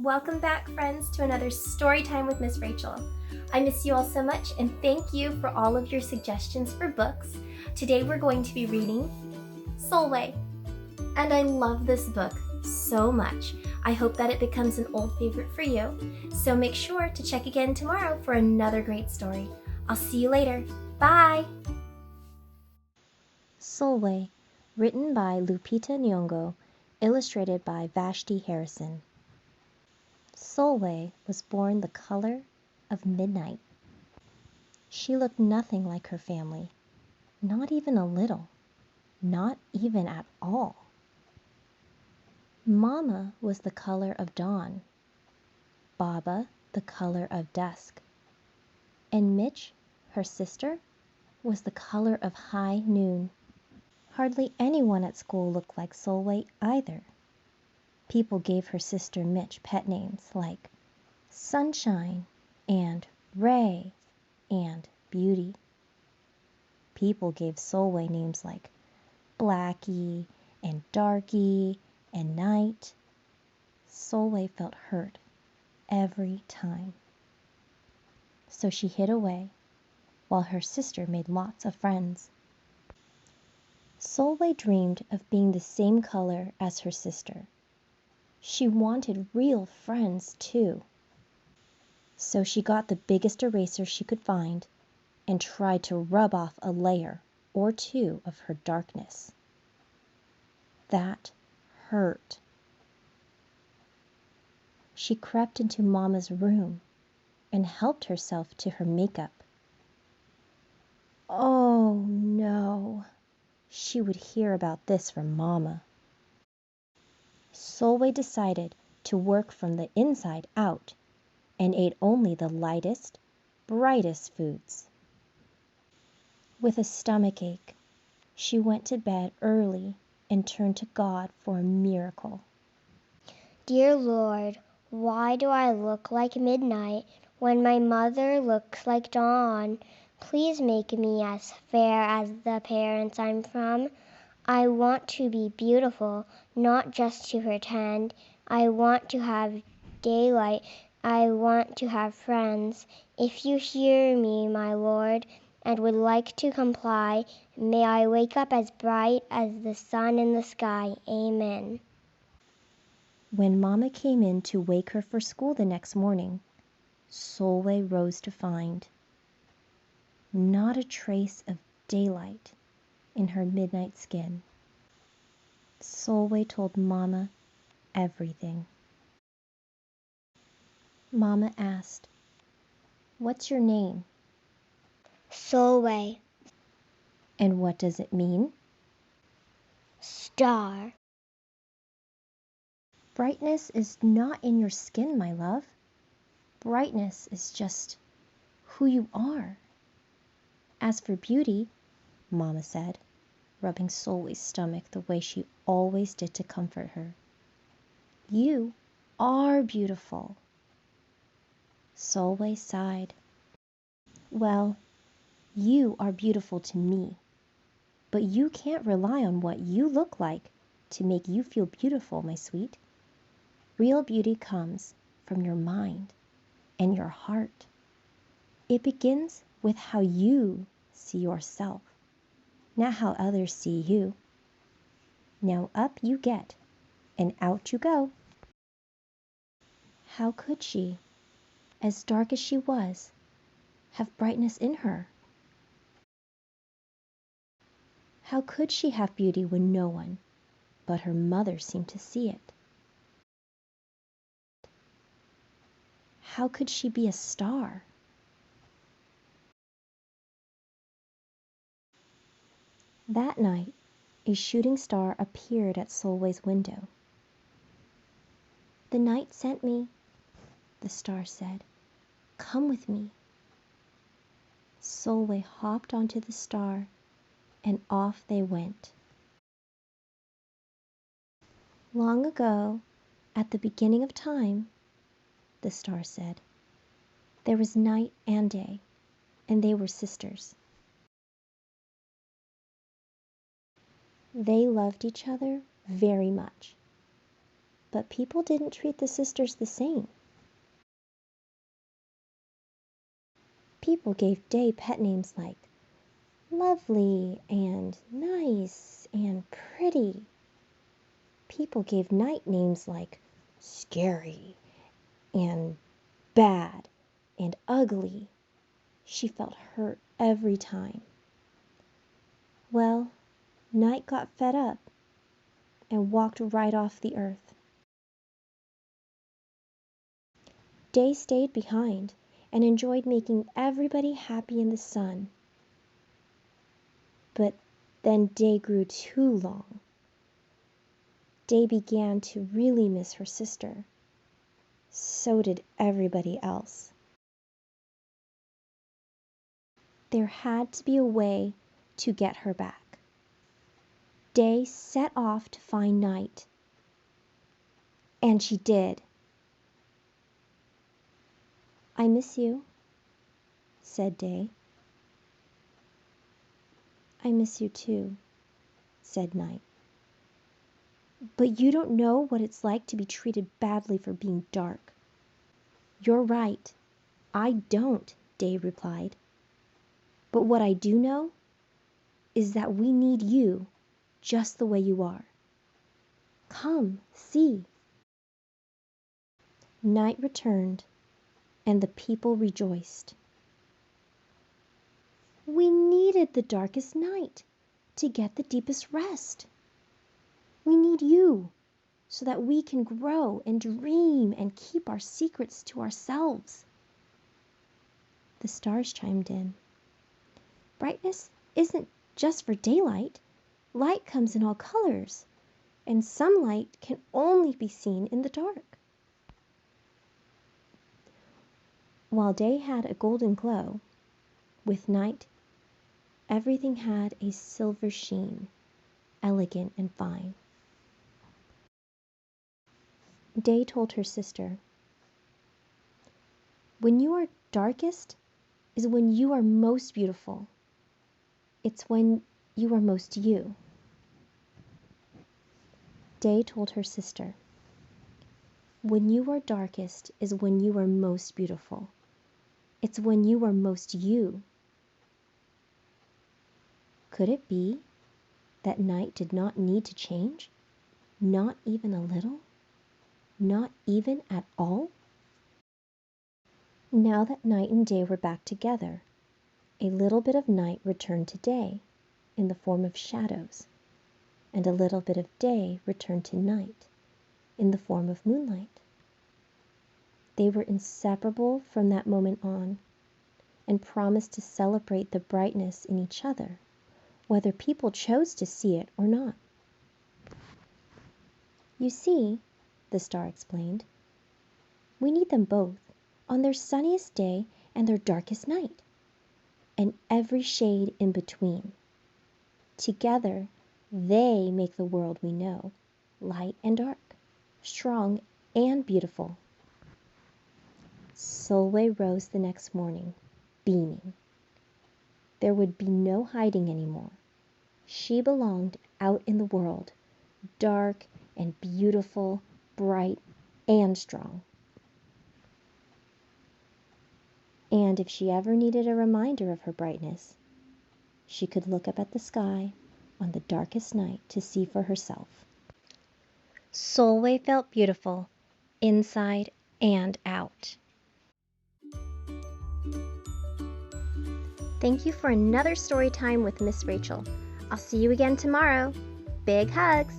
Welcome back, friends, to another story time with Miss Rachel. I miss you all so much, and thank you for all of your suggestions for books. Today we're going to be reading Sulwe, and I love this book so much. I hope that it becomes an old favorite for you, so make sure to check again tomorrow for another great story. I'll see you later. Bye! Sulwe, written by Lupita Nyong'o, illustrated by Vashti Harrison. Sulwe was born the color of midnight. She looked nothing like her family, not even a little, not even at all. Mama was the color of dawn, Baba the color of dusk, and Mitch, her sister, was the color of high noon. Hardly anyone at school looked like Sulwe either. People gave her sister Mitch pet names like Sunshine and Ray and Beauty. People gave Sulwe names like Blackie and Darky and Night. Sulwe felt hurt every time. So she hid away while her sister made lots of friends. Sulwe dreamed of being the same color as her sister. She wanted real friends, too. So she got the biggest eraser she could find and tried to rub off a layer or two of her darkness. That hurt. She crept into Mama's room and helped herself to her makeup. Oh no, she would hear about this from Mama. Sulwe decided to work from the inside out and ate only the lightest, brightest foods. With a stomach ache, she went to bed early and turned to God for a miracle. Dear Lord, why do I look like midnight when my mother looks like dawn? Please make me as fair as the parents I'm from. I want to be beautiful, not just to pretend. I want to have daylight. I want to have friends. If you hear me, my Lord, and would like to comply, may I wake up as bright as the sun in the sky. Amen. When Mama came in to wake her for school the next morning, Sulwe rose to find not a trace of daylight in her midnight skin. Sulwe told Mama everything. Mama asked, "What's your name? Sulwe. And what does it mean?" Star. Brightness is not in your skin, my love. Brightness is just who you are. As for beauty, Mama said, rubbing Sulwe's stomach the way she always did to comfort her, you are beautiful. Sulwe sighed. Well, you are beautiful to me, but you can't rely on what you look like to make you feel beautiful, my sweet. Real beauty comes from your mind and your heart. It begins with how you see yourself, not how others see you. Now up you get, and out you go. How could she, as dark as she was, have brightness in her? How could she have beauty when no one but her mother seemed to see it? How could she be a star? That night, a shooting star appeared at Sulwe's window. "The night sent me," the star said. "Come with me." Sulwe hopped onto the star, and off they went. "Long ago, at the beginning of time," the star said, "there was night and day, and they were sisters. They loved each other very much. But people didn't treat the sisters the same. People gave Day pet names like lovely and nice and pretty. People gave Night names like scary and bad and ugly. She felt hurt every time. Well, Night got fed up and walked right off the earth. Day stayed behind and enjoyed making everybody happy in the sun. But then Day grew too long. Day began to really miss her sister. So did everybody else. There had to be a way to get her back. Day set off to find Night. And she did. "I miss you," said Day. "I miss you too," said Night. "But you don't know what it's like to be treated badly for being dark." "You're right. I don't," Day replied. "But what I do know is that we need you just the way you are. Come, see." Night returned, and the people rejoiced. "We needed the darkest night to get the deepest rest. We need you so that we can grow and dream and keep our secrets to ourselves." The stars chimed in. "Brightness isn't just for daylight. Light comes in all colors, and some light can only be seen in the dark." While Day had a golden glow, with Night everything had a silver sheen, elegant and fine. Day told her sister, "When you are darkest is when you are most beautiful. It's when you are most you." Day told her sister, "When you are darkest is when you are most beautiful. It's when you are most you." Could it be that Night did not need to change? Not even a little? Not even at all? Now that Night and Day were back together, a little bit of Night returned to Day in the form of shadows, and a little bit of Day returned to Night in the form of moonlight. They were inseparable from that moment on, and promised to celebrate the brightness in each other, whether people chose to see it or not. "You see," the star explained, "we need them both on their sunniest day and their darkest night, and every shade in between. Together, they make the world we know, light and dark, strong and beautiful." Sulwe rose the next morning, beaming. There would be no hiding anymore. She belonged out in the world, dark and beautiful, bright and strong. And if she ever needed a reminder of her brightness, she could look up at the sky on the darkest night to see for herself. Sulwe felt beautiful, inside and out. Thank you for another story time with Miss Rachel. I'll see you again tomorrow. Big hugs!